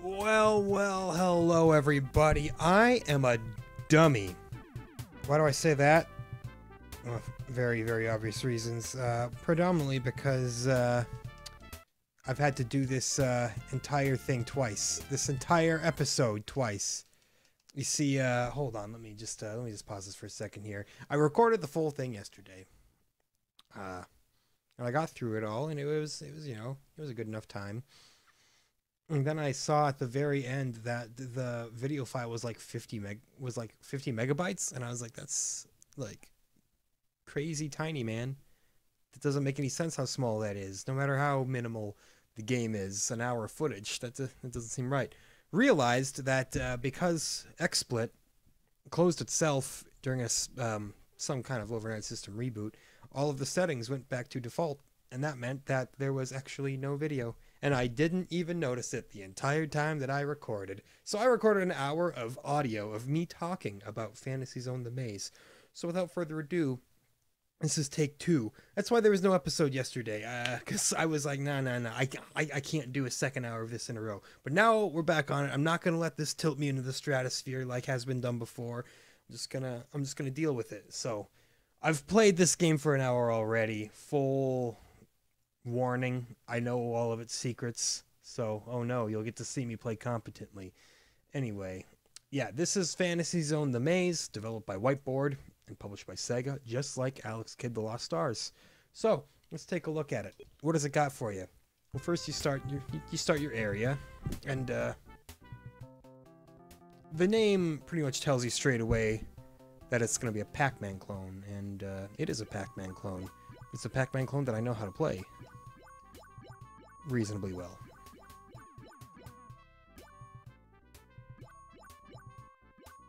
Well, hello everybody. I am a dummy. Why do I say that? Well, very, very obvious reasons. Predominantly because I've had to do this entire thing twice. This entire episode twice. You see, hold on, let me just pause this for a second here. I recorded the full thing yesterday. And I got through it all, and it was a good enough time. And then I saw at the very end that the video file was like 50 megabytes, and I was like, that's like crazy tiny, man. It doesn't make any sense how small that is. No matter how minimal the game is, an hour of footage, that doesn't seem right. Realized that because XSplit closed itself during some kind of overnight system reboot, all of the settings went back to default, and that meant that there was actually no video. And I didn't even notice it the entire time that I recorded. So I recorded an hour of audio of me talking about Fantasy Zone the Maze. So without further ado, this is take 2. That's why there was no episode yesterday. Because I was like, no, I can't do a second hour of this in a row. But now we're back on it. I'm not going to let this tilt me into the stratosphere like has been done before. I'm just gonna deal with it. So I've played this game for an hour already. Full warning, I know all of its secrets, so oh no, you'll get to see me play competently. Anyway, yeah, this is Fantasy Zone the Maze, developed by Whiteboard and published by Sega, just like Alex Kidd the Lost Stars. So let's take a look at it. What does it got for you? Well, first you start your area, and the name pretty much tells you straight away that it's going to be a Pac-Man clone, and it is a Pac-Man clone. It's a Pac-Man clone that I know how to play reasonably well.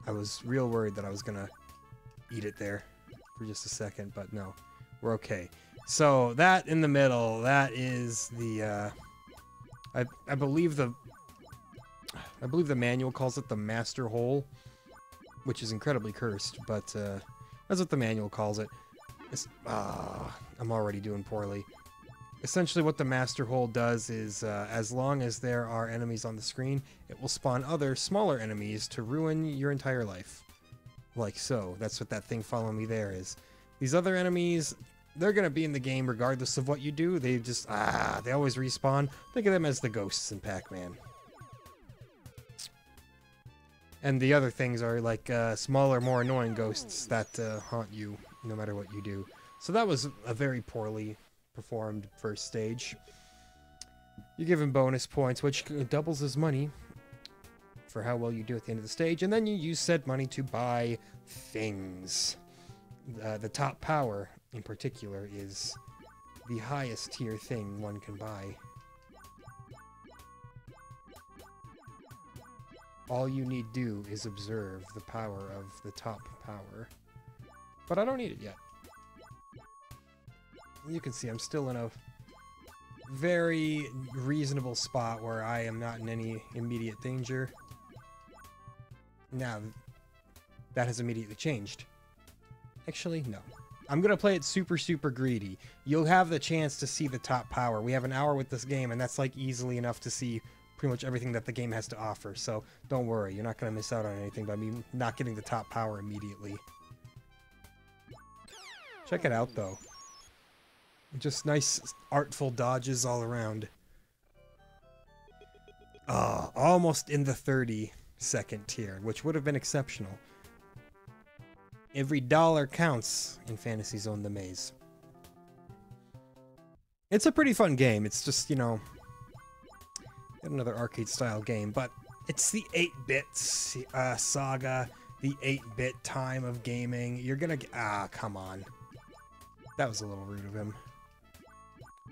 I was real worried that I was gonna eat it there for just a second, but no, we're okay. So that in the middle, that is the I believe the manual calls it the master hole, which is incredibly cursed, but that's what the manual calls it. I'm already doing poorly. Essentially what the master hole does is, as long as there are enemies on the screen, it will spawn other, smaller enemies to ruin your entire life. Like so. That's what that thing following me there is. These other enemies, they're going to be in the game regardless of what you do. They just, they always respawn. Think of them as the ghosts in Pac-Man. And the other things are like smaller, more annoying ghosts that haunt you no matter what you do. So that was a very poorly performed first stage. You're given bonus points, which doubles as money for how well you do at the end of the stage, and then you use said money to buy things. The top power, in particular, is the highest tier thing one can buy. All you need do is observe the power of the top power. But I don't need it yet. You can see I'm still in a very reasonable spot where I am not in any immediate danger. Now, that has immediately changed. Actually, no. I'm going to play it super, super greedy. You'll have the chance to see the top power. We have an hour with this game, and that's like easily enough to see pretty much everything that the game has to offer. So don't worry, you're not going to miss out on anything by me not getting the top power immediately. Check it out, though. Just nice, artful dodges all around. Almost in the 30-second tier, which would have been exceptional. Every dollar counts in Fantasy Zone the Maze. It's a pretty fun game. It's just, you know, another arcade-style game, but it's the 8-bit saga, the 8-bit time of gaming. You're gonna get... come on. That was a little rude of him.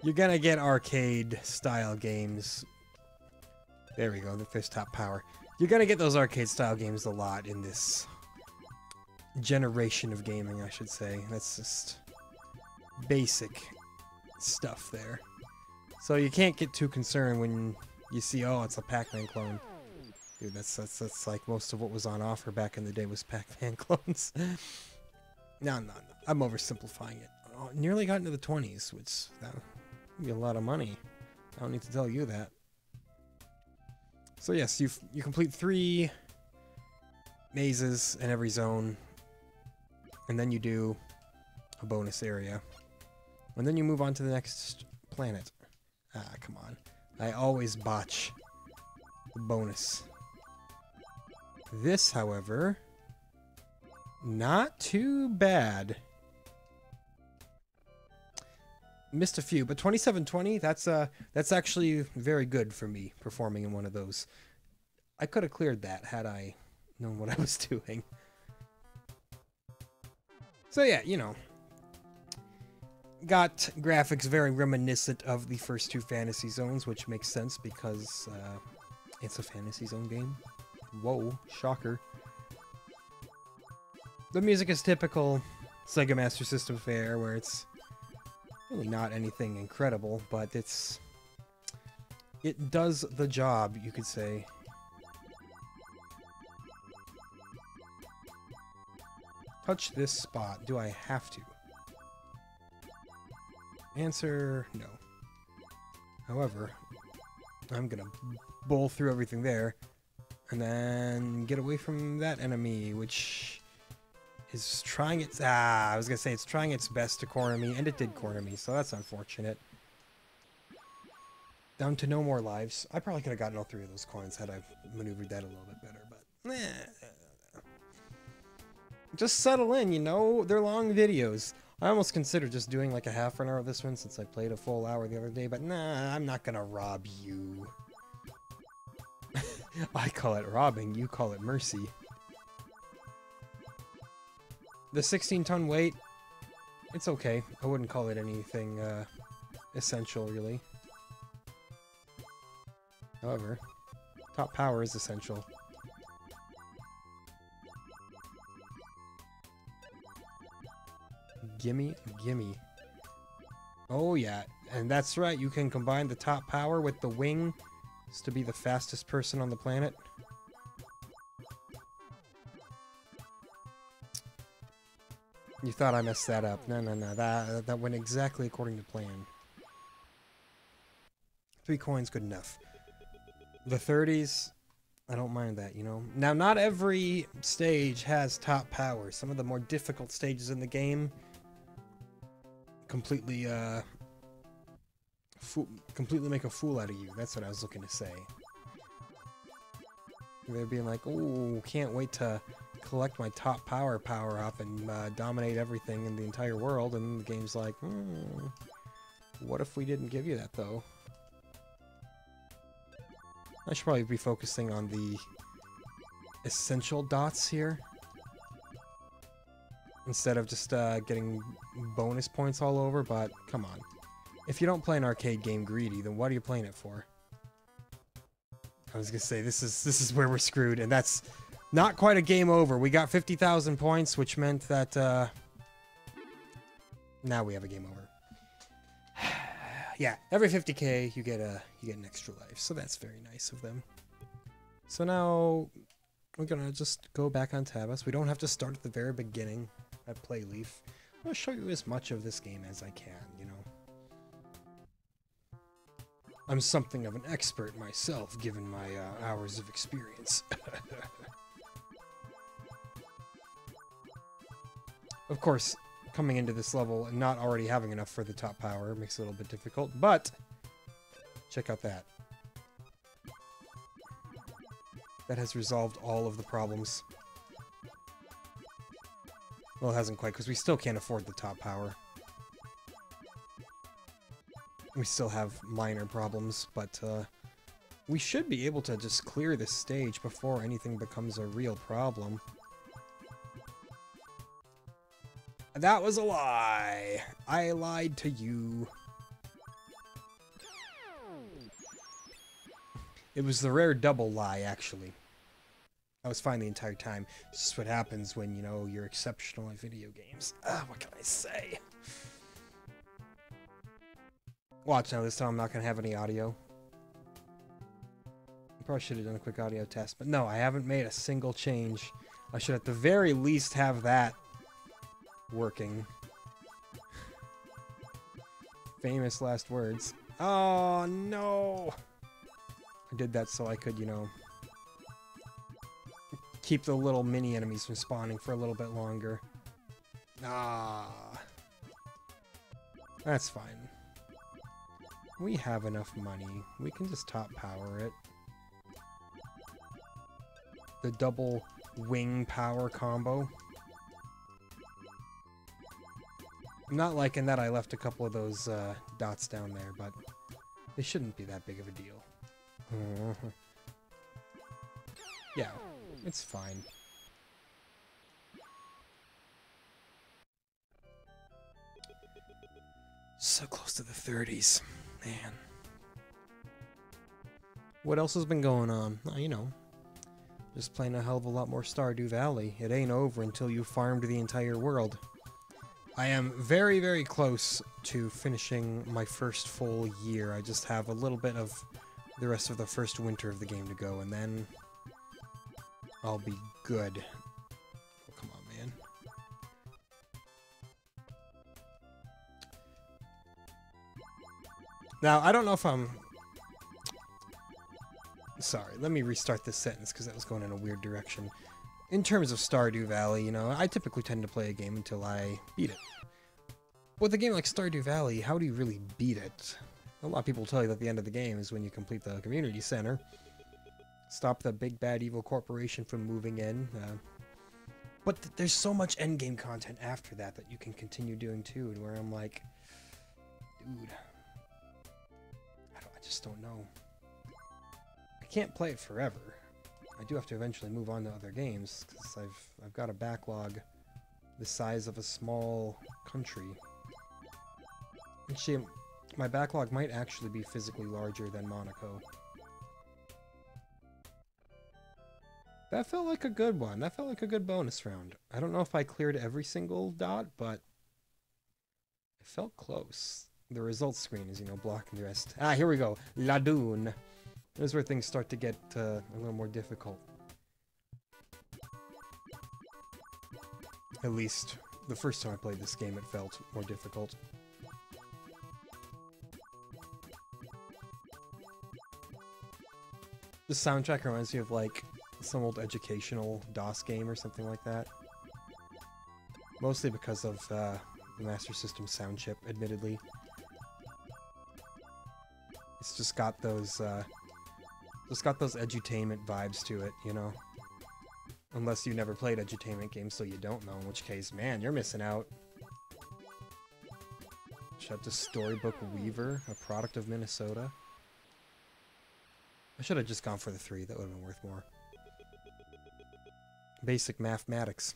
You're gonna get arcade-style games. There we go, there's top power. You're gonna get those arcade-style games a lot in this generation of gaming, I should say. That's just basic stuff there. So you can't get too concerned when you see, oh, it's a Pac-Man clone. Dude, that's like most of what was on offer back in the day was Pac-Man clones. No, I'm oversimplifying it. Oh, nearly got into the 20s, which that would be a lot of money. I don't need to tell you that. So yes, you complete 3 mazes in every zone, and then you do a bonus area, and then you move on to the next planet. Ah, come on. I always botch the bonus. This, however, not too bad. Missed a few, but 2720, that's actually very good for me performing in one of those. I could have cleared that had I known what I was doing. So yeah, you know, got graphics very reminiscent of the first 2 Fantasy Zones, which makes sense because it's a Fantasy Zone game. Whoa, shocker. The music is typical Sega Master System fare, where it's really not anything incredible, but it does the job, you could say. Touch this spot. Do I have to? Answer, no. However, I'm gonna bowl through everything there, and then get away from that enemy, which is trying its... I was gonna say it's trying its best to corner me, and it did corner me, so that's unfortunate. Down to no more lives. I probably could have gotten all 3 of those coins had I maneuvered that a little bit better, but... Just settle in, you know? They're long videos. I almost considered just doing like a half an hour of this one since I played a full hour the other day, but nah, I'm not gonna rob you. I call it robbing, you call it mercy. The 16-ton weight, it's okay. I wouldn't call it anything essential, really. However, top power is essential. Gimme, gimme. Oh yeah, and that's right, you can combine the top power with the wing to be the fastest person on the planet. You thought I messed that up. No, no, no. That went exactly according to plan. 3 coins, good enough. The 30s, I don't mind that, you know. Now, not every stage has top power. Some of the more difficult stages in the game completely make a fool out of you. That's what I was looking to say. They're being like, "Oh, can't wait to collect my top power up and dominate everything in the entire world," and the game's like, what if we didn't give you that, though? I should probably be focusing on the essential dots here, instead of just getting bonus points all over, but come on. If you don't play an arcade game greedy, then what are you playing it for? I was gonna say, this is where we're screwed, and that's not quite a game over. We got 50,000 points, which meant that now we have a game over. Yeah, every 50k you get an extra life, so that's very nice of them. So now we're gonna just go back on Tabas. We don't have to start at the very beginning at Playleaf. I'm gonna show you as much of this game as I can, you know. I'm something of an expert myself, given my hours of experience. Of course, coming into this level and not already having enough for the top power makes it a little bit difficult, but check out that. That has resolved all of the problems. Well, it hasn't quite, because we still can't afford the top power. We still have minor problems, but we should be able to just clear this stage before anything becomes a real problem. That was a lie! I lied to you. It was the rare double lie, actually. I was fine the entire time. It's just what happens when, you know, you're exceptional at video games. What can I say? Watch now, this time I'm not going to have any audio. I probably should have done a quick audio test, but no, I haven't made a single change. I should at the very least have that working. Famous last words. Oh, no! I did that so I could, you know, keep the little mini enemies from spawning for a little bit longer. Ah. That's fine. We have enough money. We can just top power it. The double wing power combo. I'm not liking that I left a couple of those dots down there, but they shouldn't be that big of a deal. Yeah, it's fine. So close to the 30s. Man. What else has been going on? You know, just playing a hell of a lot more Stardew Valley. It ain't over until you farmed the entire world. I am very, very close to finishing my first full year. I just have a little bit of the rest of the first winter of the game to go, and then I'll be good. Oh, come on, man. Now, I don't know if I'm... Sorry, let me restart this sentence because that was going in a weird direction. In terms of Stardew Valley, you know, I typically tend to play a game until I beat it. With a game like Stardew Valley, how do you really beat it? A lot of people tell you that the end of the game is when you complete the community center. Stop the big bad evil corporation from moving in. But there's so much endgame content after that that you can continue doing too, where I'm like, dude, I just don't know. I can't play it forever. I do have to eventually move on to other games, because I've got a backlog the size of a small country. Actually, my backlog might actually be physically larger than Monaco. That felt like a good one. That felt like a good bonus round. I don't know if I cleared every single dot, but it felt close. The results screen is, you know, blocking the rest. Ah, here we go. Ladoon. This is where things start to get a little more difficult. At least, the first time I played this game, it felt more difficult. The soundtrack reminds me of, like, some old educational DOS game or something like that. Mostly because of the Master System sound chip, admittedly. It's just got those edutainment vibes to it, you know? Unless you never played edutainment games, so you don't know, in which case, man, you're missing out. Shout out to Storybook Weaver, a product of Minnesota. I should have just gone for the 3, that would have been worth more. Basic mathematics.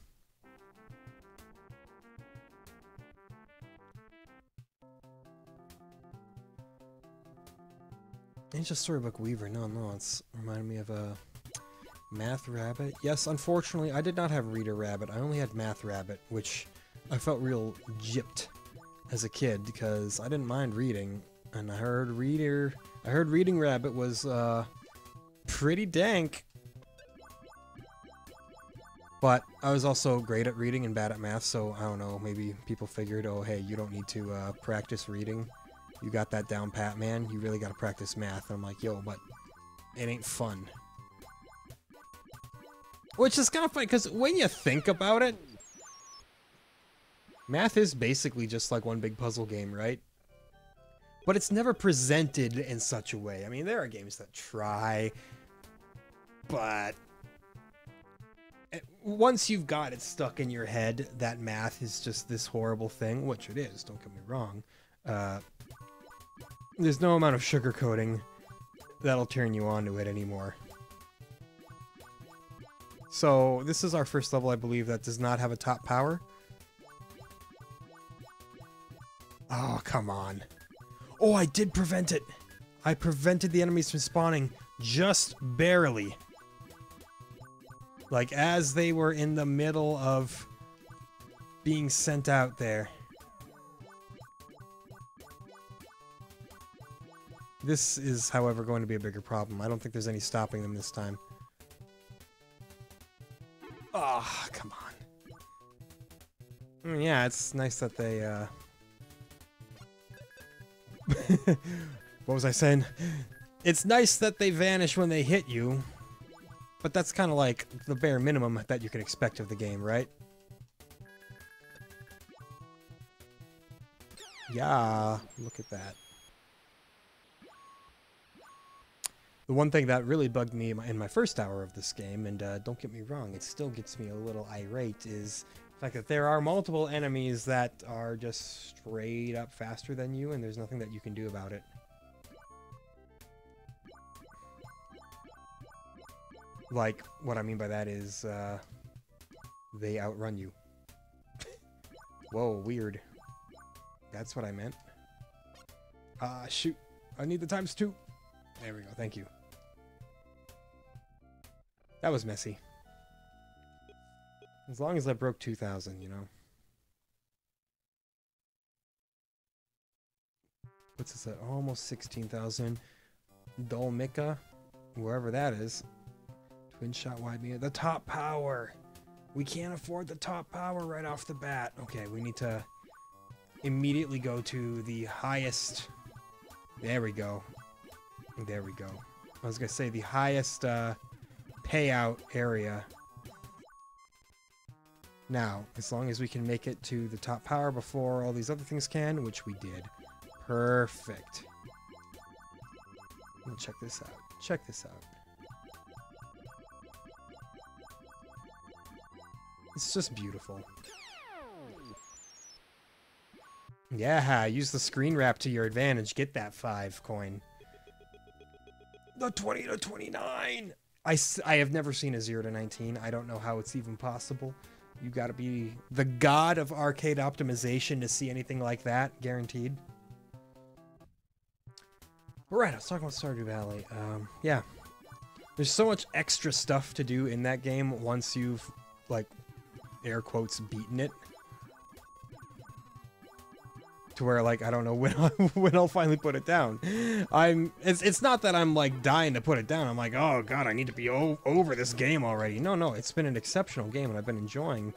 It's just Storybook Weaver. No, it's reminding me of a Math Rabbit. Yes, unfortunately, I did not have Reader Rabbit. I only had Math Rabbit, which I felt real gypped as a kid because I didn't mind reading, and I heard Reading Rabbit was pretty dank. But I was also great at reading and bad at math, so I don't know, maybe people figured, oh hey, you don't need to practice reading. You got that down pat, man. You really gotta practice math. And I'm like, yo, but it ain't fun. Which is kind of funny, because when you think about it, math is basically just like one big puzzle game, right? But it's never presented in such a way. I mean, there are games that try, but once you've got it stuck in your head that math is just this horrible thing, which it is, don't get me wrong, there's no amount of sugarcoating that'll turn you on to it anymore. So, this is our first level, I believe, that does not have a top power. Oh, come on. Oh, I did prevent it! I prevented the enemies from spawning just barely. Like, as they were in the middle of being sent out there. This is, however, going to be a bigger problem. I don't think there's any stopping them this time. Ah, oh, come on. Yeah, it's nice that they, What was I saying? It's nice that they vanish when they hit you, but that's kind of like the bare minimum that you can expect of the game, right? Yeah, look at that. The one thing that really bugged me in my first hour of this game, and don't get me wrong, it still gets me a little irate, is the fact that there are multiple enemies that are just straight up faster than you, and there's nothing that you can do about it. Like, what I mean by that is, they outrun you. Whoa, weird. That's what I meant. Shoot. I need the ×2. There we go, thank you. That was messy. As long as I broke 2,000, you know. What's this at? Almost 16,000. Dolmika, wherever that is. Twin shot wide beam. The top power! We can't afford the top power right off the bat. Okay, we need to immediately go to the highest... There we go. There we go. I was gonna say the highest payout area. Now, as long as we can make it to the top power before all these other things can, which we did. Perfect. Check this out. Check this out. It's just beautiful. Yeah, use the screen wrap to your advantage. Get that 5 coin. The 20 to 29! I have never seen a 0 to 19. I don't know how it's even possible. You gotta be the god of arcade optimization to see anything like that, guaranteed. Alright, I was talking about Stardew Valley. Yeah. There's so much extra stuff to do in that game once you've, like, air quotes, beaten it. To where, like, I don't know when I'll finally put it down. It's not that I'm, like, dying to put it down. I'm like, oh god, I need to be over this game already. No, it's been an exceptional game, and I've been enjoying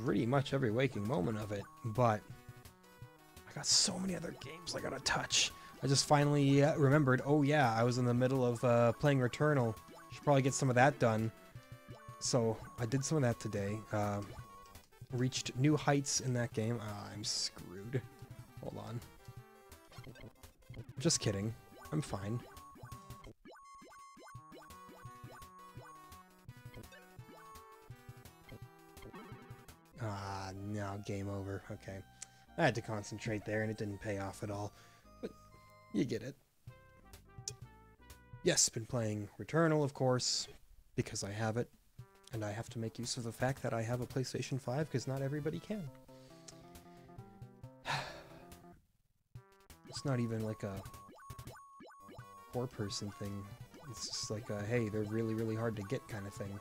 pretty much every waking moment of it. But I got so many other games I gotta touch. I just finally remembered, oh yeah, I was in the middle of playing Returnal. Should probably get some of that done. So I did some of that today. Reached new heights in that game. I'm screwed. Hold on. Just kidding. I'm fine. No, game over. Okay. I had to concentrate there and it didn't pay off at all. But you get it. Yes, been playing Returnal, of course, because I have it. And I have to make use of the fact that I have a PlayStation 5, because not everybody can. It's not even like a four-person thing. It's just like a, hey, they're really, really hard to get kind of thing.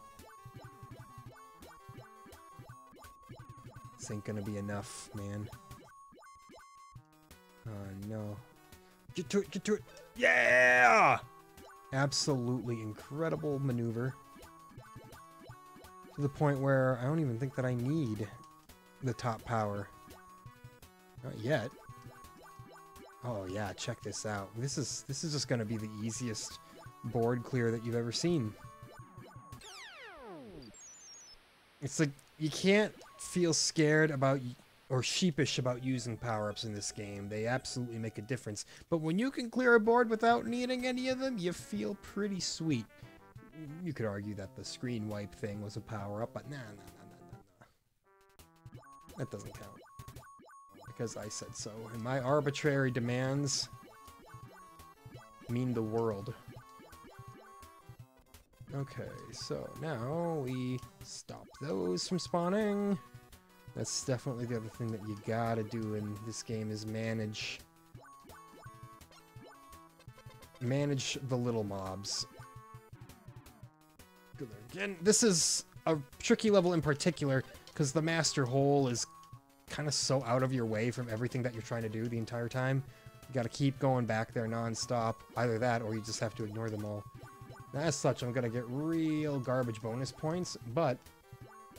This ain't gonna be enough, man. Oh, no. Get to it, get to it! Yeah! Absolutely incredible maneuver. To the point where I don't even think that I need the top power. Not yet. Oh yeah, check this out. This is just gonna be the easiest board clear that you've ever seen. It's like you can't feel scared about or sheepish about using power-ups in this game. They absolutely make a difference. But when you can clear a board without needing any of them, you feel pretty sweet. You could argue that the screen wipe thing was a power-up, but nah. That doesn't count. Because I said so, and my arbitrary demands mean the world. Okay, so now we stop those from spawning. That's definitely the other thing that you gotta do in this game is manage the little mobs. Again, this is a tricky level in particular because the master hole is kind of so out of your way from everything that you're trying to do the entire time. You gotta keep going back there non-stop. Either that or you just have to ignore them all. Now, as such, I'm gonna get real garbage bonus points, but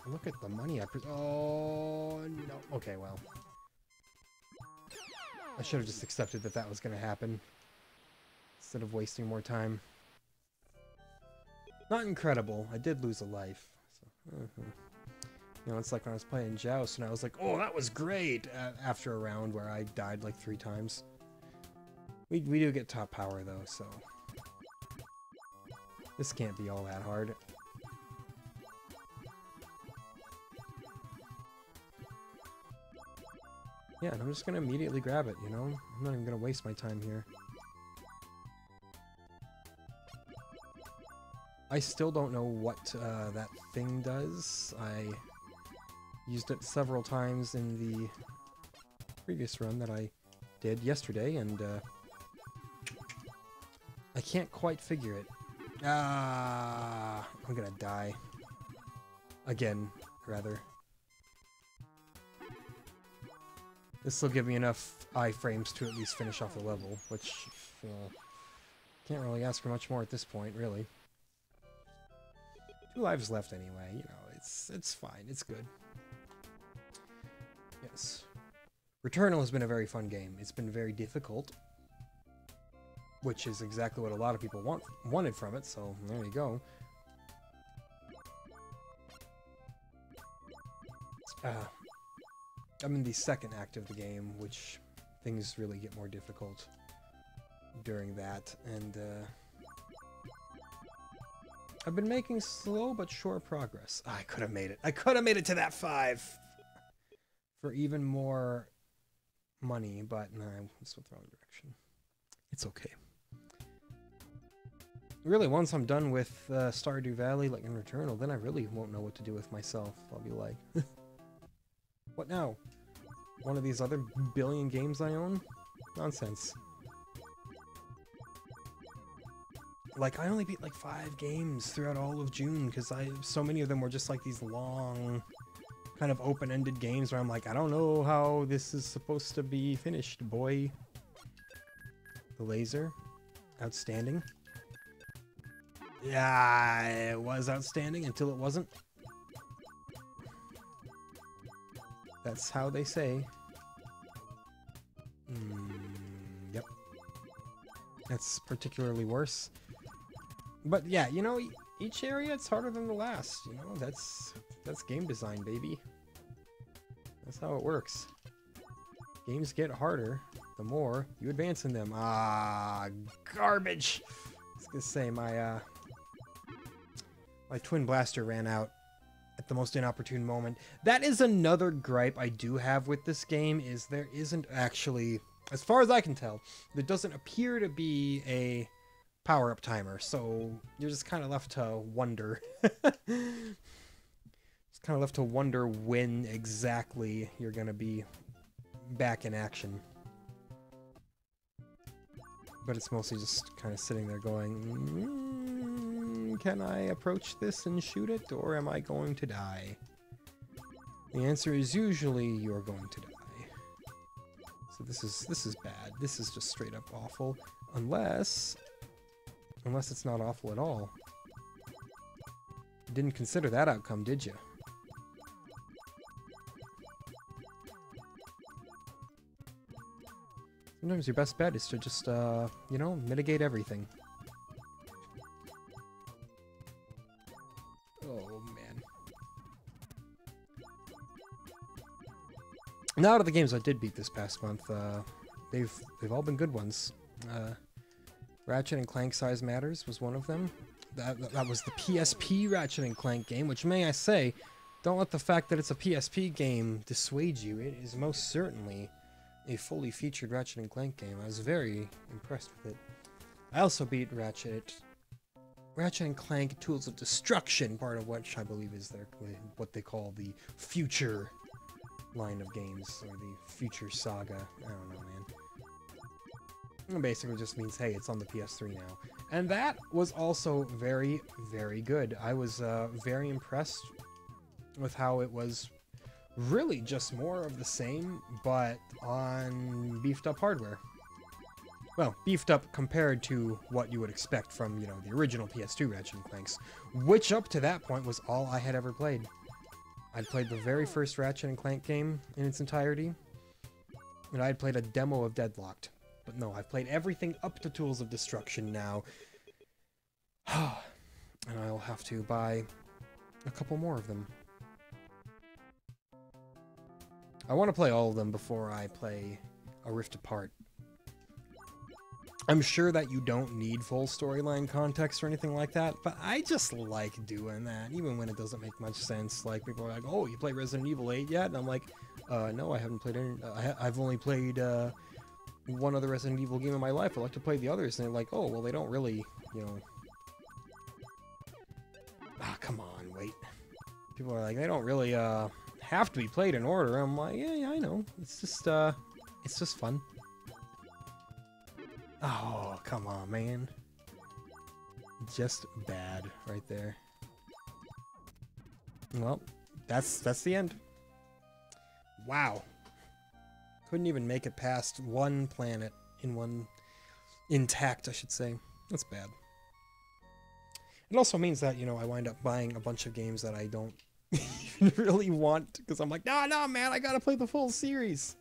look at the money I oh, no. Okay, well. I should have just accepted that that was gonna happen. instead of wasting more time. Not incredible. I did lose a life. So, You know, it's like when I was playing Joust, and I was like, oh, that was great! After a round where I died like 3 times. We do get top power, though, so... This can't be all that hard. Yeah, and I'm just gonna immediately grab it, you know? I'm not even gonna waste my time here. I still don't know what that thing does. I used it several times in the previous run that I did yesterday, and I can't quite figure it. Ah, I'm gonna die. Again, rather. This will give me enough iframes to at least finish off the level, which can't really ask for much more at this point, really. 2 lives left anyway, you know, it's fine, it's good. Yes. Returnal has been a very fun game. It's been very difficult, which is exactly what a lot of people wanted from it, so there you go. I'm in the second act of the game, which things really get more difficult during that, and I've been making slow but sure progress. I could have made it. I could have made it to that 5 for even more money, but no, I went the wrong direction. It's okay. Really, once I'm done with Stardew Valley, like in Returnal, then I really won't know what to do with myself. I'll be like, what now? One of these other billion games I own? Nonsense. Like, I only beat like 5 games throughout all of June, because so many of them were just like these long, kind of open-ended games where I'm like, I don't know how this is supposed to be finished, boy. The laser. Outstanding. Yeah, it was outstanding until it wasn't. That's how they say. Yep. That's particularly worse. But yeah, you know, each area it's harder than the last. You know, that's game design, baby. That's how it works. Games get harder the more you advance in them. Ah, garbage. I was gonna say my twin blaster ran out at the most inopportune moment. That is another gripe I do have with this game, is there isn't actually, as far as I can tell, there doesn't appear to be a power-up timer, so you're just kind of left to wonder. Just kind of left to wonder when exactly you're going to be back in action. But it's mostly just kind of sitting there going, can I approach this and shoot it, or am I going to die? The answer is usually you're going to die. So this is bad. This is just straight up awful, unless it's not awful at all. You didn't consider that outcome, did you? Sometimes your best bet is to just, you know, mitigate everything. Oh, man. Now, out of the games I did beat this past month, they've all been good ones. Ratchet and Clank Size Matters was one of them. That was the PSP Ratchet and Clank game, which, may I say, don't let the fact that it's a PSP game dissuade you. It is most certainly a fully featured Ratchet and Clank game. I was very impressed with it. I also beat Ratchet and Clank Tools of Destruction, part of which I believe is what they call the future line of games, or the future saga. I don't know, man. It basically just means, hey, it's on the PS3 now. And that was also very, very good. I was very impressed with how it was really just more of the same, but on beefed up hardware. Well, beefed up compared to what you would expect from, you know, the original PS2 Ratchet and Clanks, which up to that point was all I had ever played. I'd played the very first Ratchet and Clank game in its entirety, and I'd played a demo of Deadlocked. But no, I've played everything up to Tools of Destruction now. And I'll have to buy a couple more of them. I want to play all of them before I play A Rift Apart. I'm sure that you don't need full storyline context or anything like that, but I just like doing that, even when it doesn't make much sense. Like, people are like, oh, you play Resident Evil 8 yet? And I'm like, no, I haven't played any. I've only played one other Resident Evil game in my life. I'd like to play the others. And they're like, oh, well, they don't really, you know... Ah, come on, wait. People are like, they don't really have to be played in order. I'm like, yeah, I know. It's just fun. Oh, come on, man. Just bad right there. Well, that's the end. Wow. Couldn't even make it past one planet in one intact, I should say. That's bad. It also means that, you know, I wind up buying a bunch of games that I don't even really want, because I'm like, no, man, I gotta play the full series.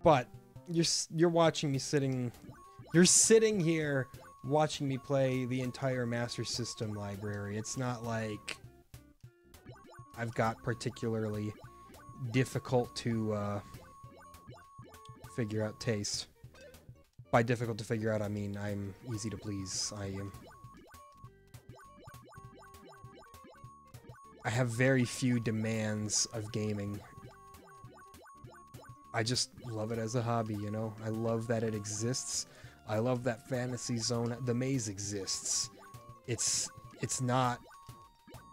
But you're watching me you're sitting here watching me play the entire Master System library. It's not like I've got particularly difficult to figure out taste. By difficult to figure out, I mean I'm easy to please. I have very few demands of gaming. I just love it as a hobby, you know? I love that it exists. I love that Fantasy Zone, the maze exists. It's not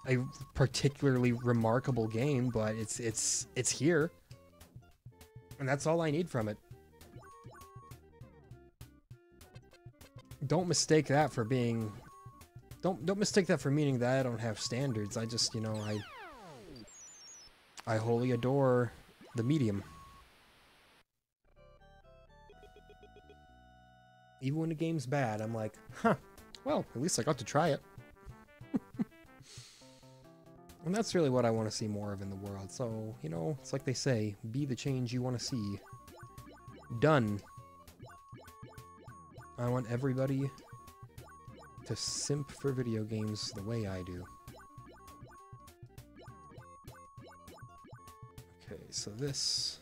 a particularly remarkable game, but it's here. And that's all I need from it. Don't mistake that for being... Don't mistake that for meaning that I don't have standards. I just, you know, I wholly adore the medium. Even when the game's bad, I'm like, huh, well, at least I got to try it. And that's really what I want to see more of in the world. So, you know, it's like they say, be the change you want to see. Done. I want everybody to simp for video games the way I do. Okay, so this...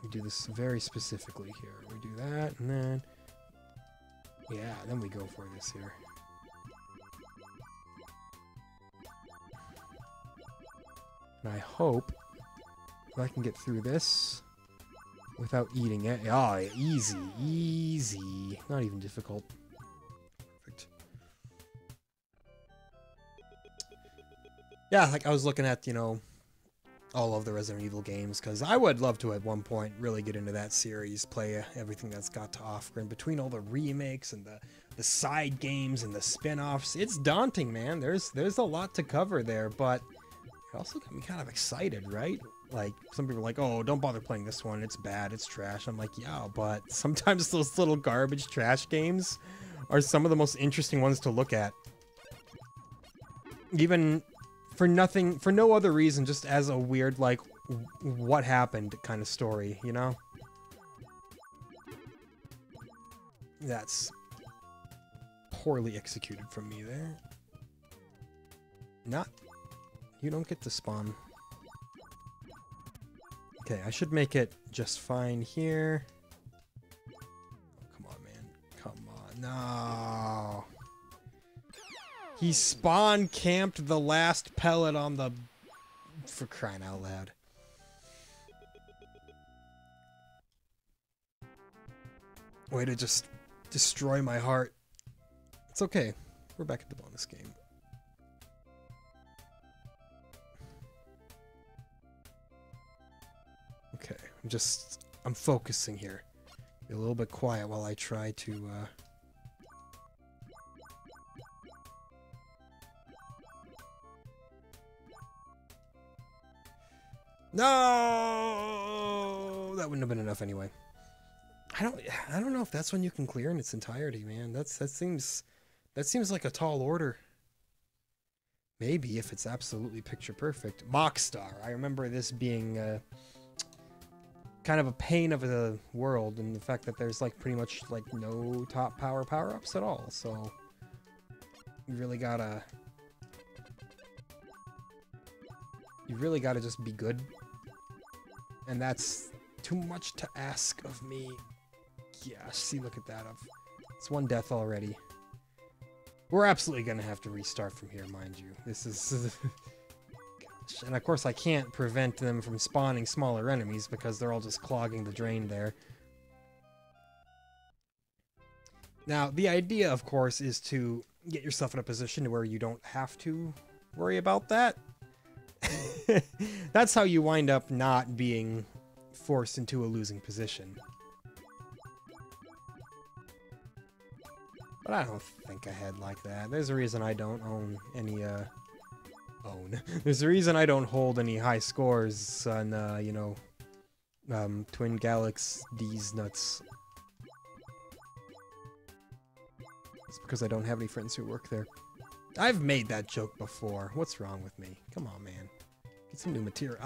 We do this very specifically here. We do that, and then... Yeah, then we go for this here. And I hope that I can get through this without eating it. Oh, easy, easy. Not even difficult. Perfect. Yeah, like I was looking at, you know, all of the Resident Evil games, because I would love to at one point really get into that series, play everything that's got to offer, and between all the remakes and the side games and the spin-offs, it's daunting, man. There's a lot to cover there, but it also got me kind of excited, right? Like, some people are like, oh, don't bother playing this one, it's bad, it's trash. I'm like, yeah, but sometimes those little garbage trash games are some of the most interesting ones to look at. Even for no other reason, just as a weird, like, what happened kind of story, you know? That's poorly executed from me there. You don't get to spawn. Okay, I should make it just fine here. Come on, man. Come on. No. He spawn camped the last pellet on the... For crying out loud. Way to just destroy my heart. It's okay. We're back at the bonus game. Okay, I'm focusing here. Be a little bit quiet while I try to, No! That wouldn't have been enough anyway. I don't know if that's one you can clear in its entirety, man. That seems like a tall order. Maybe if it's absolutely picture perfect. Mock Star. I remember this being kind of a pain of the world, and the fact that there's like pretty much like no top power-ups at all. So you really gotta just be good. And that's too much to ask of me. Yeah, see, look at that. It's one death already. We're absolutely gonna have to restart from here, mind you. This is... Gosh. And of course I can't prevent them from spawning smaller enemies because they're all just clogging the drain there. Now, the idea, of course, is to get yourself in a position where you don't have to worry about that. That's how you wind up not being forced into a losing position. But I don't think I had like that. There's a reason I don't own any, There's a reason I don't hold any high scores on, you know, Twin Galaxies nuts. It's because I don't have any friends who work there. I've made that joke before. What's wrong with me? Come on, man. Get some new material.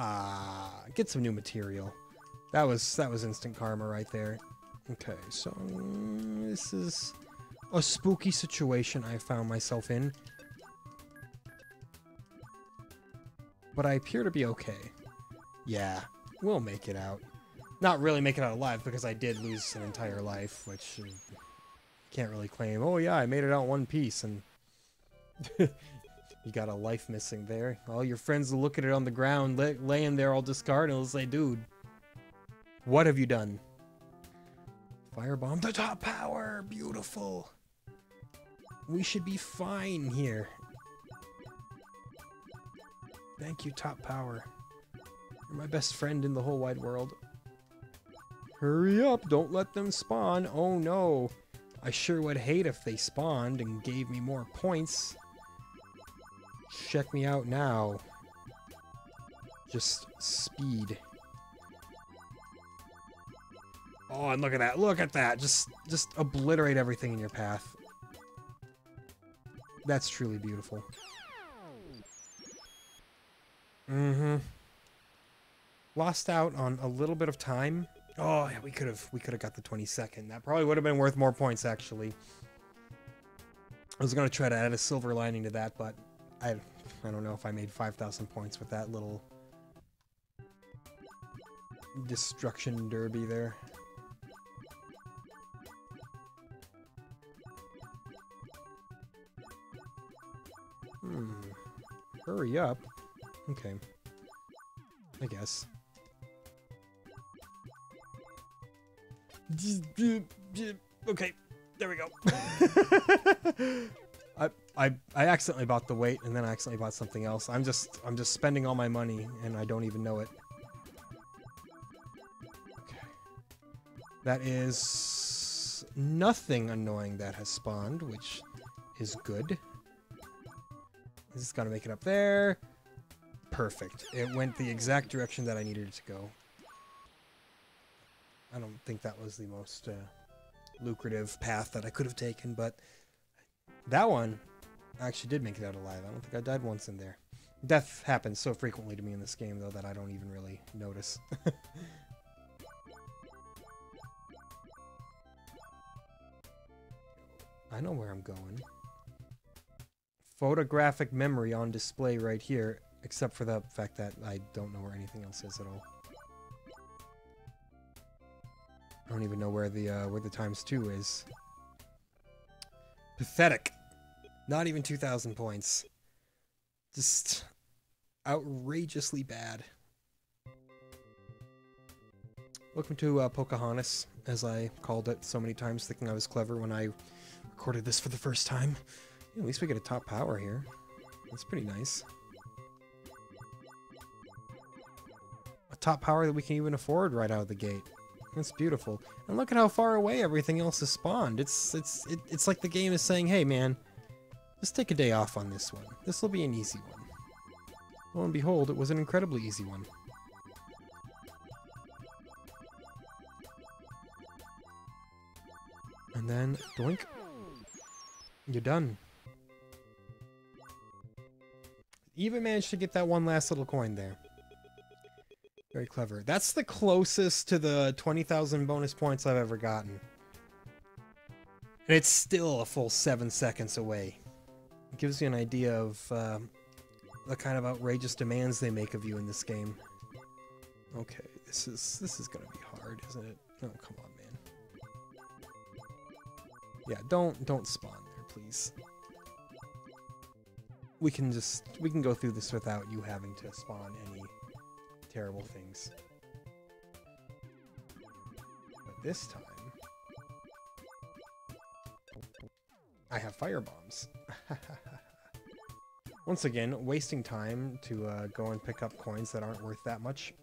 Get some new material. That was instant karma right there. Okay, so this is a spooky situation I found myself in. But I appear to be okay. Yeah, we'll make it out. Not really make it out alive because I did lose an entire life, which can't really claim. Oh yeah, I made it out one piece and you got a life missing there. All your friends will look at it on the ground, laying there all discarded, and they'll say, dude, what have you done? Firebomb the top power! Beautiful! We should be fine here. Thank you, top power. You're my best friend in the whole wide world. Hurry up, don't let them spawn. Oh no. I sure would hate if they spawned and gave me more points. Check me out now. Just speed. Oh, and look at that. Look at that. Just obliterate everything in your path. That's truly beautiful. Mm-hmm. Lost out on a little bit of time. Oh, yeah, we could have got the 22nd. That probably would have been worth more points, actually. I was gonna try to add a silver lining to that, but I don't know if I made 5,000 points with that little destruction derby there. Hurry up. Okay. I guess. Okay, there we go. I accidentally bought the weight and then I accidentally bought something else. I'm just spending all my money and I don't even know it. Okay. That is nothing annoying that has spawned, which is good. This is gonna make it up there. Perfect. It went the exact direction that I needed it to go. I don't think that was the most lucrative path that I could have taken, but that one actually did make it out alive. I don't think I died once in there. Death happens so frequently to me in this game, though, that I don't even really notice. I know where I'm going. Photographic memory on display right here, except for the fact that I don't know where anything else is at all. I don't even know where the ×2 is. Pathetic. Not even 2,000 points. Just outrageously bad. Welcome to Pocahontas, as I called it so many times, thinking I was clever when I recorded this for the first time. At least we get a top power here. That's pretty nice. A top power that we can even afford right out of the gate. That's beautiful. And look at how far away everything else is spawned. It's like the game is saying, hey man, just take a day off on this one. This will be an easy one. Lo and behold, it was an incredibly easy one. And then, doink. You're done. Even managed to get that one last little coin there. Very clever. That's the closest to the 20,000 bonus points I've ever gotten. And it's still a full 7 seconds away. It gives you an idea of the kind of outrageous demands they make of you in this game. Okay, this is gonna be hard, isn't it? Oh, come on, man. Yeah, don't spawn there, please. We can go through this without you having to spawn any terrible things. But this time, I have fire bombs. Once again, wasting time to go and pick up coins that aren't worth that much.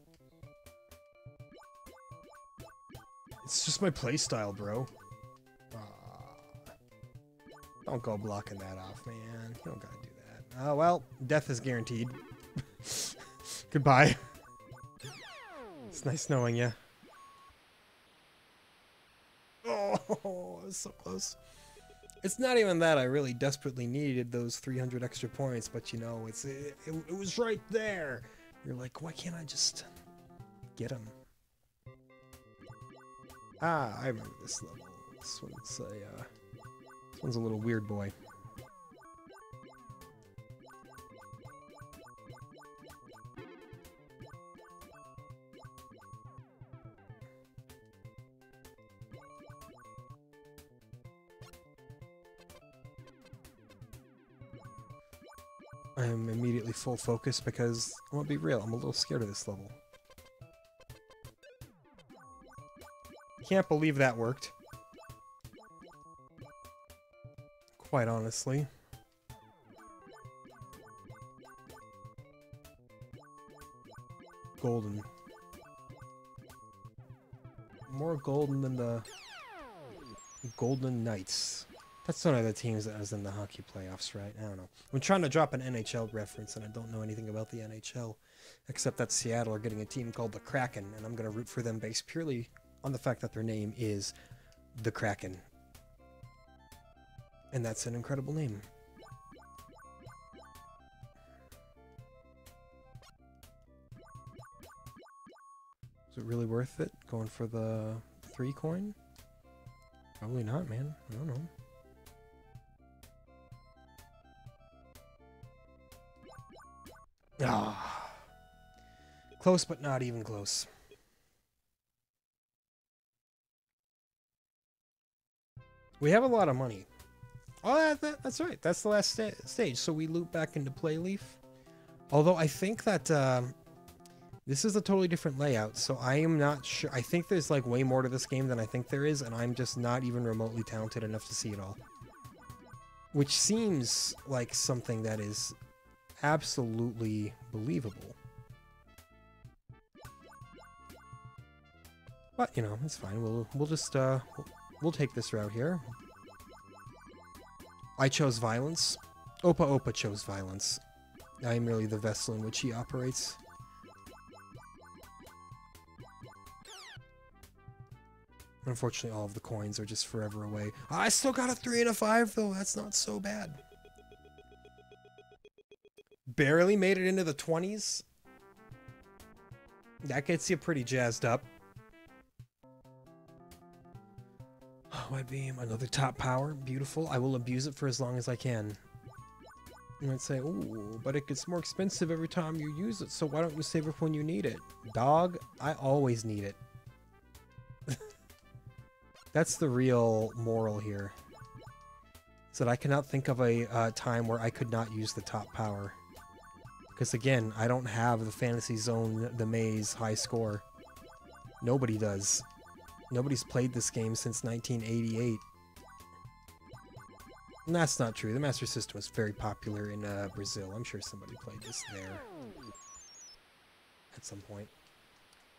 It's just my playstyle, bro. Don't go blocking that off, man. You don't gotta do that. Oh, well, death is guaranteed. Goodbye. It's nice knowing you. Oh, it was so close. It's not even that I really desperately needed those 300 extra points, but you know, it was right there. You're like, why can't I just get them? Ah, I remember this level. This one's a little weird boy. I am immediately full focus because, I'm gonna be real, I'm a little scared of this level. Can't believe that worked. Quite honestly. Golden. More golden than the Golden Knights. That's one of the teams that was in the hockey playoffs, right? I don't know. I'm trying to drop an NHL reference, and I don't know anything about the NHL, except that Seattle are getting a team called the Kraken, and I'm going to root for them based purely on the fact that their name is the Kraken. And that's an incredible name. Is it really worth it, going for the 3 coin? Probably not, man. I don't know. Ah, close, but not even close. We have a lot of money. Oh, that's right. That's the last stage. So we loop back into Playleaf. Although I think that this is a totally different layout, so I am not sure. I think there's like way more to this game than I think there is, and I'm just not even remotely talented enough to see it all. Which seems like something that is absolutely believable. But, you know, it's fine. We'll just we'll take this route here. I chose violence. Opa Opa chose violence. I am merely the vessel in which he operates. Unfortunately, all of the coins are just forever away. I still got a 3 and a 5, though. That's not so bad. Barely made it into the 20s. That gets you pretty jazzed up. White beam, another top power. Beautiful. I will abuse it for as long as I can. You might say, ooh, but it gets more expensive every time you use it, so why don't you save it when you need it? Dog, I always need it. That's the real moral here. Is that I cannot think of a time where I could not use the top power. Because again, I don't have the Fantasy Zone, the Maze high score. Nobody does. Nobody's played this game since 1988. And that's not true. The Master System was very popular in Brazil. I'm sure somebody played this there at some point.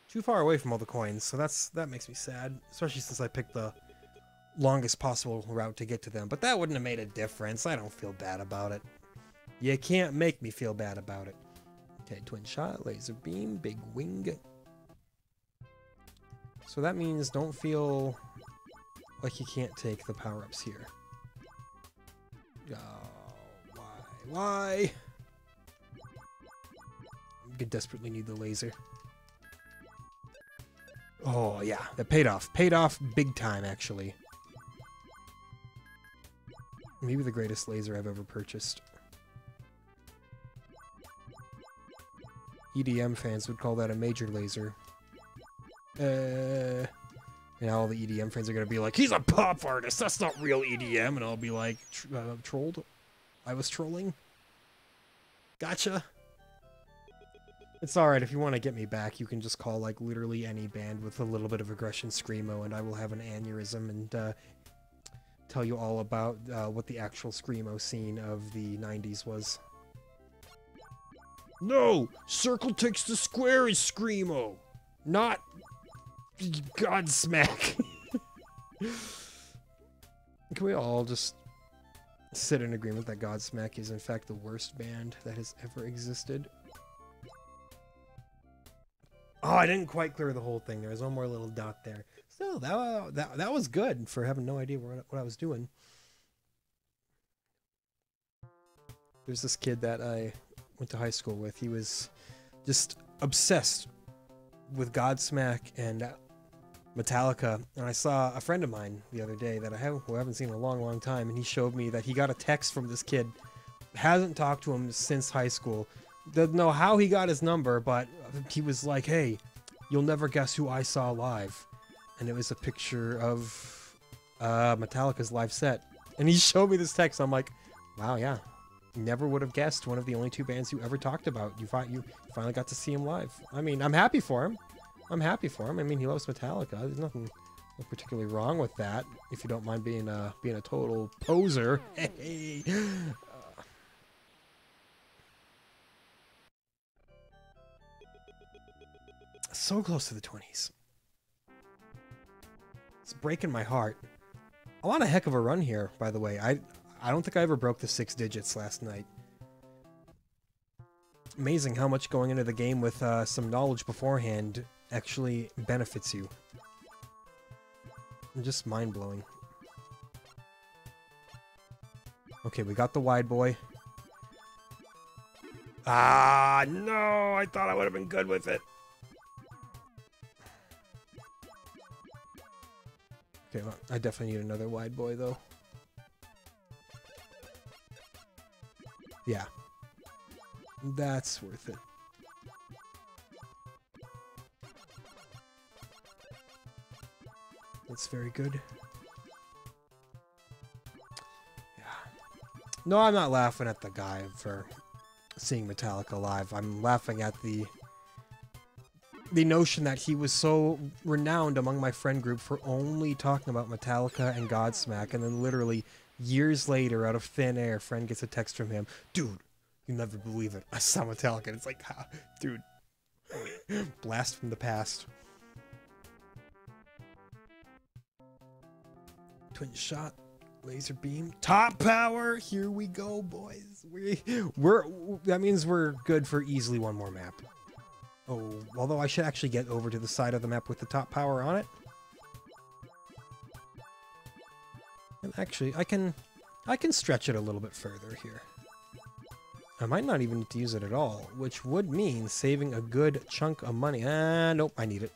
Too far away from all the coins, so that makes me sad. Especially since I picked the longest possible route to get to them. But that wouldn't have made a difference. I don't feel bad about it. You can't make me feel bad about it. Okay, twin shot, laser beam, big wing. So that means don't feel like you can't take the power-ups here. Oh, why? Why? I desperately need the laser. Oh, yeah. That paid off. Paid off big time, actually. Maybe the greatest laser I've ever purchased. EDM fans would call that a major laser. And all the EDM fans are going to be like, he's a pop artist, that's not real EDM. And I'll be like, trolled? I was trolling? Gotcha. It's alright, if you want to get me back, you can just call, like, literally any band with a little bit of aggression screamo, and I will have an aneurysm and tell you all about what the actual screamo scene of the 90s was. No! Circle takes the square is screamo! Not Godsmack! Can we all just sit in agreement that Godsmack is in fact the worst band that has ever existed? Oh, I didn't quite clear the whole thing. There was one more little dot there. So that was good for having no idea what I was doing. There's this kid that I went to high school with. He was just obsessed with Godsmack and Metallica. And I saw a friend of mine the other day that I haven't seen in a long, long time, and he showed me that he got a text from this kid. Hasn't talked to him since high school. Doesn't know how he got his number, but he was like, hey, you'll never guess who I saw live. And it was a picture of Metallica's live set. And he showed me this text. I'm like, wow, yeah. Never would have guessed one of the only two bands you ever talked about. You finally got to see him live. I mean, I'm happy for him. I'm happy for him. I mean, he loves Metallica. There's nothing particularly wrong with that. If you don't mind being a total poser. Hey. So close to the 20s. It's breaking my heart. I'm on a heck of a run here, by the way. I don't think I ever broke the 6 digits last night. Amazing how much going into the game with some knowledge beforehand actually benefits you. Just mind-blowing. Okay, we got the wide boy. Ah, no! I thought I would have been good with it. Okay, well, I definitely need another wide boy, though. Yeah. That's worth it. That's very good. Yeah. No, I'm not laughing at the guy for seeing Metallica live. I'm laughing at the notion that he was so renowned among my friend group for only talking about Metallica and Godsmack, and then literally years later, out of thin air, a friend gets a text from him. Dude, you never believe it. I saw Metallica. And it's like, ah, dude. Blast from the past. Twin shot. Laser beam. Top power. Here we go, boys. That means we're good for easily one more map. Oh, although I should actually get over to the side of the map with the top power on it. And actually, I can stretch it a little bit further here. I might not even need to use it at all, which would mean saving a good chunk of money. Nope, I need it.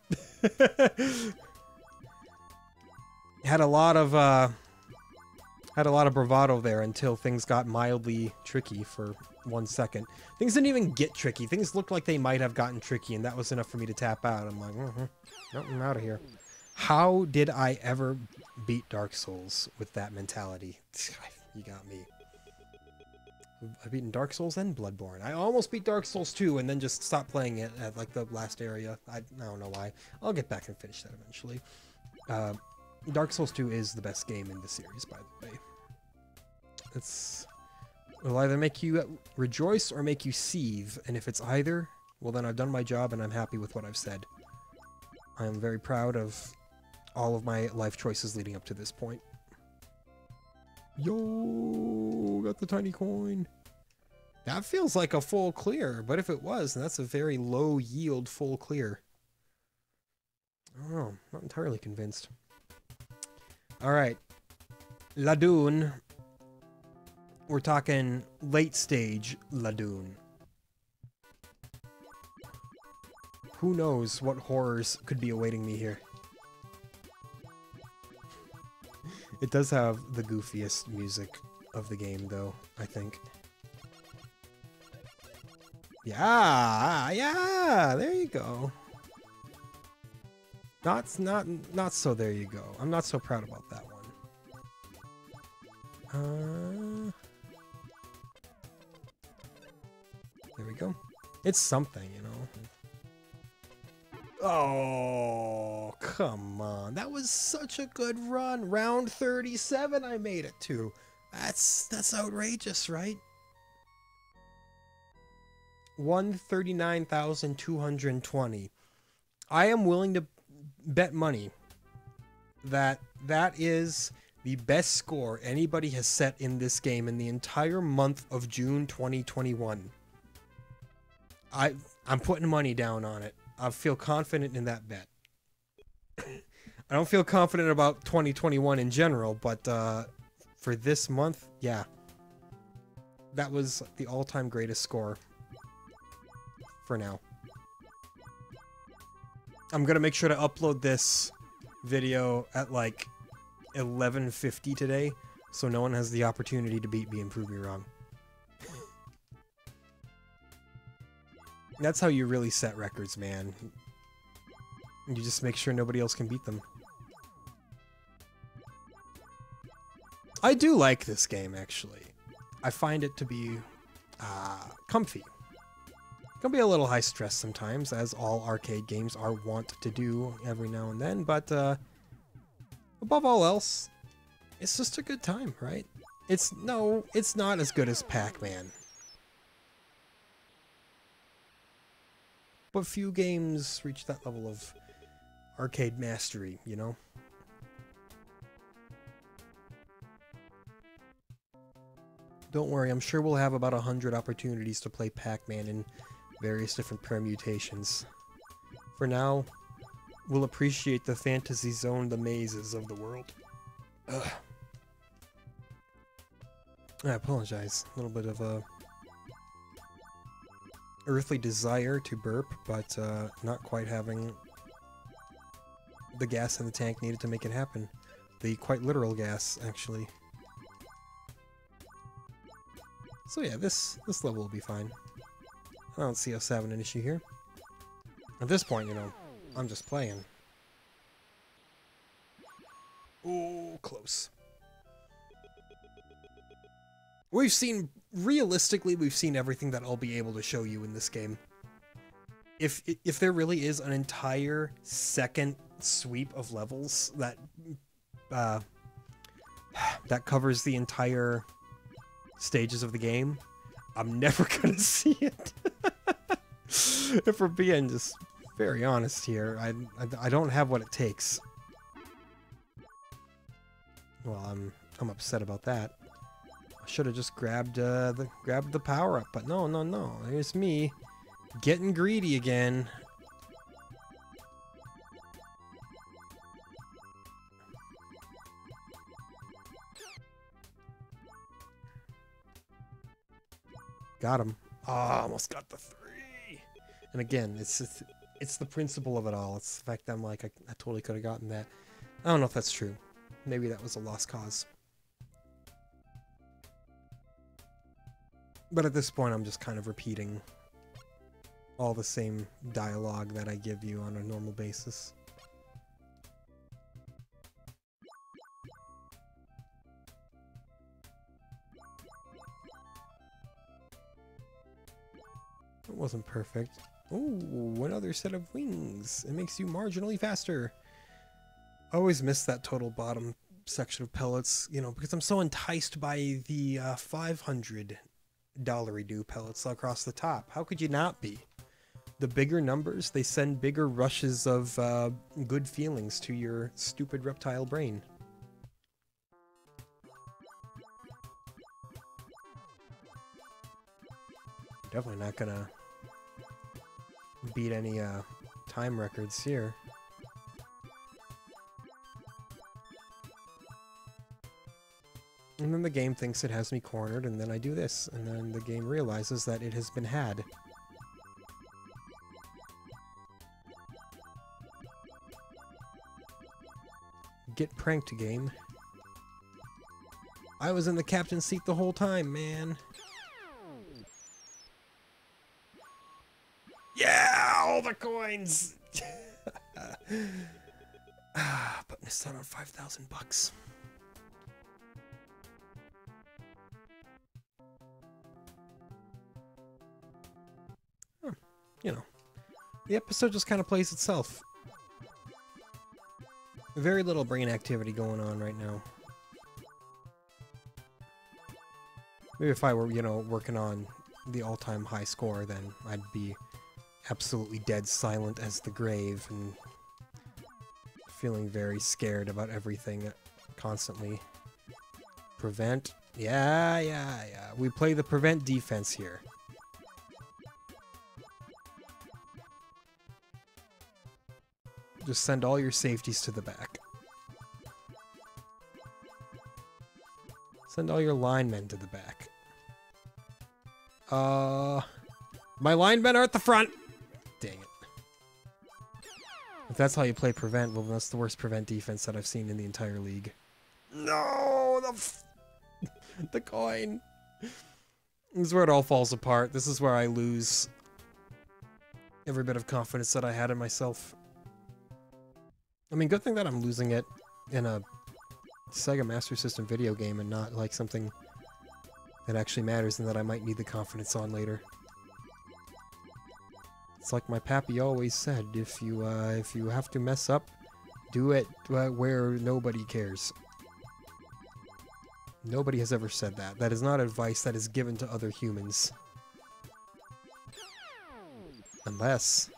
Had a lot of bravado there until things got mildly tricky for 1 second. Things didn't even get tricky. Things looked like they might have gotten tricky, and that was enough for me to tap out. I'm like, nope, I'm out of here. How did I ever beat Dark Souls with that mentality? You got me. I've beaten Dark Souls and Bloodborne. I almost beat Dark Souls 2 and then just stopped playing it at like the last area. I don't know why. I'll get back and finish that eventually. Dark Souls 2 is the best game in the series, by the way. It'll either make you rejoice or make you seethe, and if it's either, well then I've done my job and I'm happy with what I've said. I am very proud of all of my life choices leading up to this point. Yo, got the tiny coin. That feels like a full clear, but if it was, then that's a very low yield full clear. I don't know, not entirely convinced. Alright, Ladoon. We're talking late stage Ladoon. who knows what horrors could be awaiting me here. It does have the goofiest music of the game, though, I think. Yeah, there you go. Not so there you go. I'm not so proud about that one. There we go. It's something, you know. Oh, come on. That was such a good run. Round 37 I made it to. That's outrageous, right? 139,220. I am willing to bet money that that is the best score anybody has set in this game in the entire month of June 2021. I'm putting money down on it. I feel confident in that bet. I don't feel confident about 2021 in general, but for this month, yeah. That was the all-time greatest score for now. I'm gonna make sure to upload this video at like 11:50 today, so no one has the opportunity to beat me and prove me wrong. That's how you really set records, man. You just make sure nobody else can beat them. I do like this game, actually. I find it to be comfy. It can be a little high stress sometimes, as all arcade games are wont to do every now and then, but above all else, it's just a good time, right? It's not as good as Pac-Man. But few games reach that level of arcade mastery, you know? Don't worry, I'm sure we'll have about 100 opportunities to play Pac-Man in various different permutations. For now, we'll appreciate the fantasy zone, the mazes of the world. Ugh. I apologize. A little bit of a earthly desire to burp, but not quite having the gas in the tank needed to make it happen. The quite literal gas, actually. So yeah, this level will be fine. I don't see us having an issue here. At this point, you know, I'm just playing. Oh, close. Realistically, we've seen everything that I'll be able to show you in this game. If there really is an entire second sweep of levels that covers the entire stages of the game, I'm never gonna see it. If we're being just very honest here, I don't have what it takes. Well, I'm upset about that. I should have just grabbed the power up, but no. Here's me getting greedy again. Got him. Oh, almost got the 3. And again, it's the principle of it all. It's the fact that I'm like, I totally could have gotten that. I don't know if that's true. Maybe that was a lost cause. But at this point, I'm just kind of repeating all the same dialogue that I give you on a normal basis. It wasn't perfect. Ooh, another set of wings. It makes you marginally faster. I always miss that total bottom section of pellets, you know, because I'm so enticed by the $500 do pellets across the top. How could you not be? The bigger numbers, they send bigger rushes of good feelings to your stupid reptile brain. Definitely not gonna beat any time records here. And then the game thinks it has me cornered, and then I do this, and then the game realizes that it has been had. get pranked game. I was in the captain's seat the whole time, man. Yeah, all the coins. But missed out on $5,000. You know, the episode just kind of plays itself. Very little brain activity going on right now. Maybe if I were, you know, working on the all-time high score, then I'd be absolutely dead silent as the grave and feeling very scared about everything constantly. Prevent. Yeah. We play the prevent defense here. Just send all your safeties to the back. Send all your linemen to the back. My linemen are at the front! Dang it. If that's how you play prevent, well, that's the worst prevent defense that I've seen in the entire league. No! The coin! This is where it all falls apart. This is where I lose every bit of confidence that I had in myself. I mean, good thing that I'm losing it in a Sega Master System video game and not like something that actually matters and that I might need the confidence on later. It's like my pappy always said, if you have to mess up, do it where nobody cares. Nobody has ever said that. That is not advice that is given to other humans. Unless...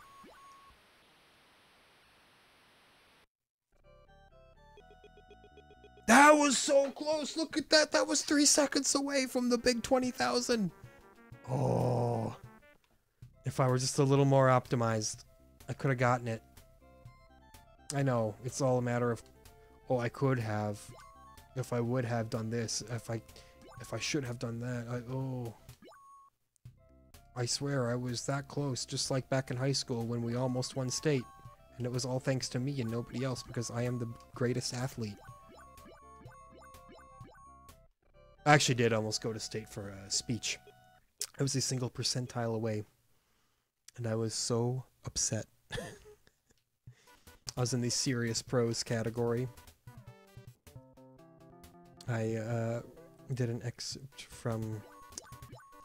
That was so close! Look at that! That was 3 seconds away from the big 20,000! Oh... If I were just a little more optimized, I could have gotten it. I know, it's all a matter of, oh, I could have, if I would have done this, if I should have done that, I swear I was that close, just like back in high school when we almost won state, and it was all thanks to me and nobody else because I am the greatest athlete. I actually did almost go to state for a speech. I was a single percentile away. And I was so upset. I was in the serious pros category. I did an excerpt from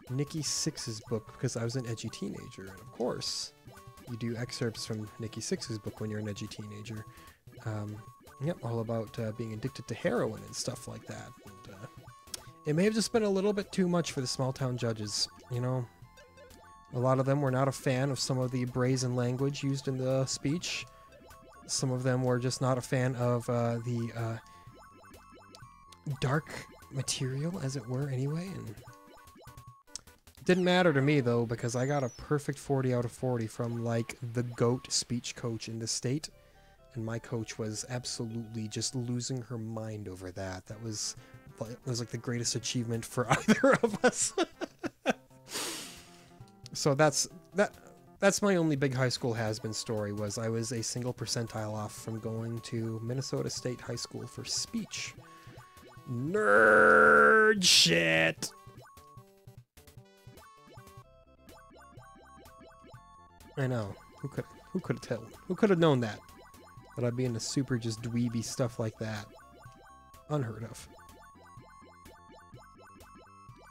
Nikki Sixx's book because I was an edgy teenager. And of course, you do excerpts from Nikki Sixx's book when you're an edgy teenager. Yep, all about being addicted to heroin and stuff like that. And, it may have just been a little bit too much for the small town judges, you know? A lot of them were not a fan of some of the brazen language used in the speech. Some of them were just not a fan of the dark material, as it were, anyway. And it didn't matter to me, though, because I got a perfect 40 out of 40 from, like, the GOAT speech coach in the state. And my coach was absolutely just losing her mind over that. That was like, the greatest achievement for either of us. So that's my only big high school has-been story, was I was a single percentile off from going to Minnesota State High School for speech. Nerd shit! I know. Who could have known that? That I'd be into super just dweeby stuff like that. Unheard of.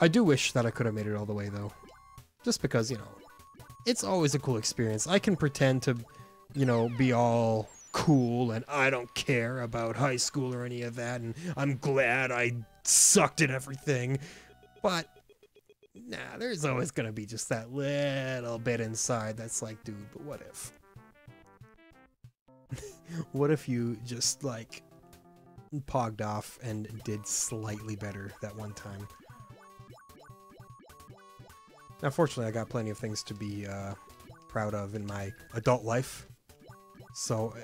I do wish that I could have made it all the way, though. Just because, you know, it's always a cool experience. I can pretend to, you know, be all cool and I don't care about high school or any of that, and I'm glad I sucked at everything. But, nah, there's always gonna be just that little bit inside that's like, dude, but what if? What if you just, like, pogged off and did slightly better that one time? Now, fortunately, I got plenty of things to be proud of in my adult life. So,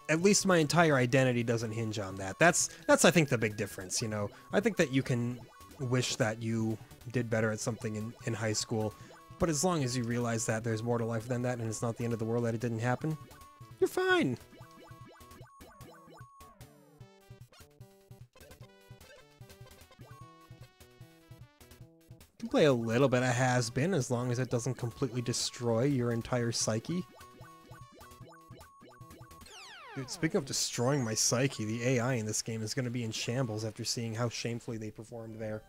at least my entire identity doesn't hinge on that. That's I think, the big difference, you know? I think that you can wish that you did better at something in high school, but as long as you realize that there's more to life than that and it's not the end of the world that it didn't happen, you're fine. You can play a little bit of has-been as long as it doesn't completely destroy your entire psyche. Dude, speaking of destroying my psyche, the AI in this game is going to be in shambles after seeing how shamefully they performed there.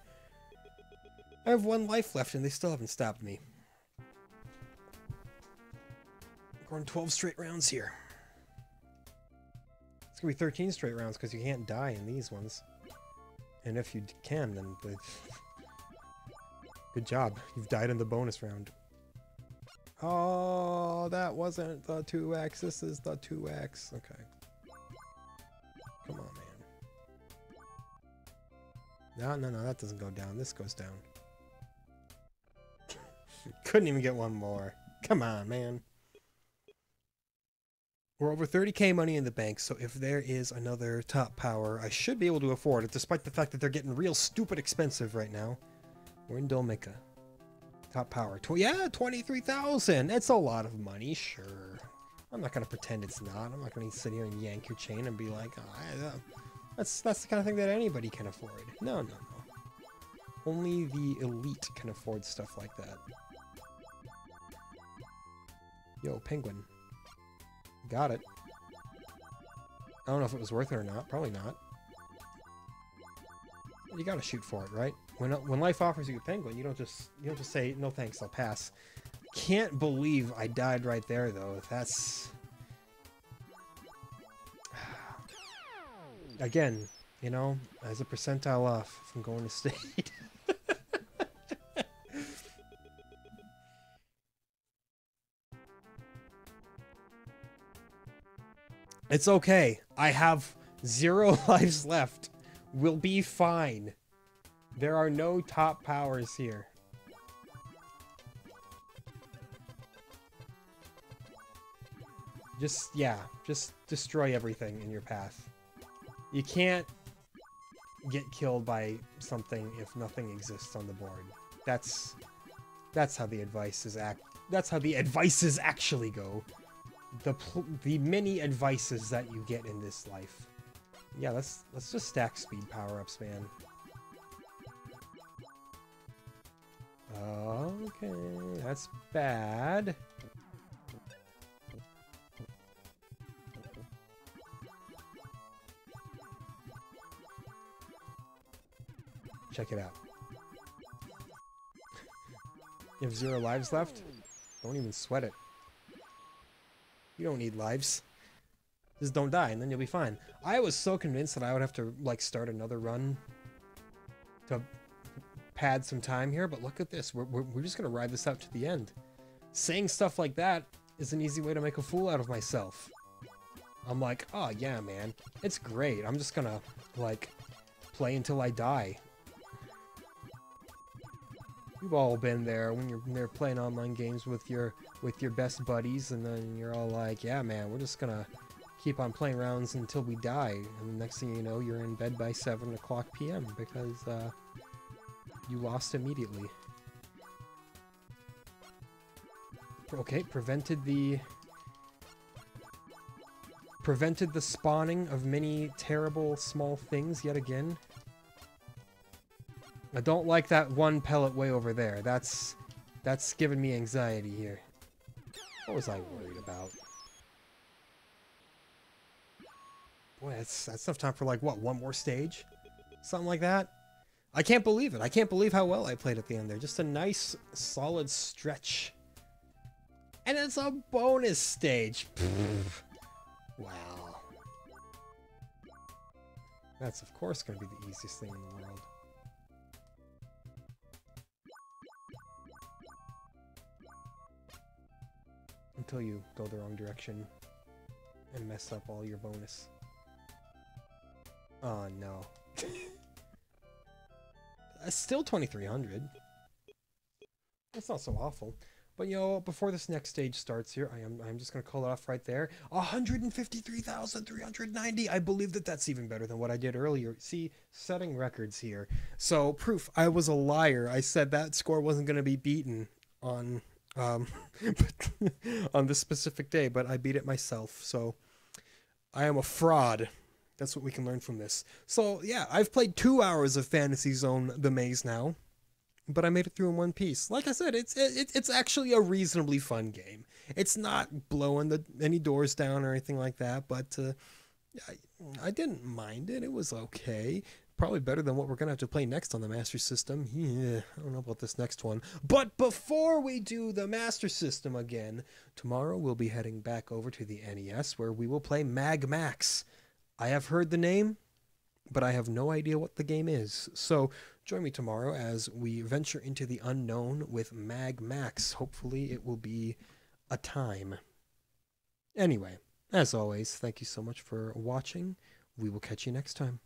I have 1 life left and they still haven't stopped me. We're going 12 straight rounds here. It's going to be 13 straight rounds because you can't die in these ones. And if you can, then good job. You've died in the bonus round. Oh, that wasn't the 2x. This is the 2x. Okay. Come on, man. No, that doesn't go down. This goes down. Couldn't even get one more. Come on, man. We're over 30k money in the bank, so if there is another top power, I should be able to afford it, despite the fact that they're getting real stupid expensive right now. We're in Dolmika. Top power. Yeah, 23,000. That's a lot of money, sure. I'm not going to pretend it's not. I'm not going to sit here and yank your chain and be like, oh, that's the kind of thing that anybody can afford. No. Only the elite can afford stuff like that. Yo, penguin. Got it. I don't know if it was worth it or not. Probably not. You gotta shoot for it, right? When life offers you a penguin, you don't just say no thanks, I'll pass. Can't believe I died right there though. That's again, you know, as a percentile off from going to state. It's okay. I have 0 lives left. We'll be fine. There are no top powers here. Just destroy everything in your path. You can't get killed by something if nothing exists on the board. That's how the advices actually go. The many advices that you get in this life. Yeah, let's just stack speed power-ups, man. Okay, that's bad. Check it out. You have 0 lives left? Don't even sweat it. You don't need lives. Just don't die, and then you'll be fine. I was so convinced that I would have to, like, start another run to pad some time here, but look at this. We're just gonna ride this out to the end. Saying stuff like that is an easy way to make a fool out of myself. I'm like, oh, yeah, man. It's great. I'm just gonna, like, play until I die. You've all been there when you're playing online games with your best buddies, and then you're all like, yeah, man, we're just gonna keep on playing rounds until we die, and the next thing you know, you're in bed by 7 o'clock p.m. because you lost immediately. Okay, prevented the spawning of many terrible small things yet again. I don't like that one pellet way over there. That's giving me anxiety here. What was I worried about? Boy, that's enough time for, like, what, one more stage? Something like that? I can't believe it. I can't believe how well I played at the end there. Just a nice, solid stretch. And it's a bonus stage. Wow. That's, of course, going to be the easiest thing in the world. Until you go the wrong direction and mess up all your bonus. Oh no. Still 2,300. That's not so awful. But you know, before this next stage starts here, I'm just gonna call it off right there. 153,390. I believe that's even better than what I did earlier. See, setting records here. So proof I was a liar. I said that score wasn't gonna be beaten on on this specific day, but I beat it myself. So I am a fraud. That's what we can learn from this. So yeah, I've played 2 hours of Fantasy Zone: The Maze now. but I made it through in one piece. Like I said, it's actually a reasonably fun game. It's not blowing any doors down or anything like that, but I, I didn't mind it. It was okay. Probably better than what we're gonna have to play next on the Master System. Yeah, I don't know about this next one. But before we do the Master System again, tomorrow we'll be heading back over to the NES where we will play Mag Max. I have heard the name, but I have no idea what the game is. So join me tomorrow as we venture into the unknown with Mag Max. Hopefully it will be a time. Anyway, as always, thank you so much for watching. We will catch you next time.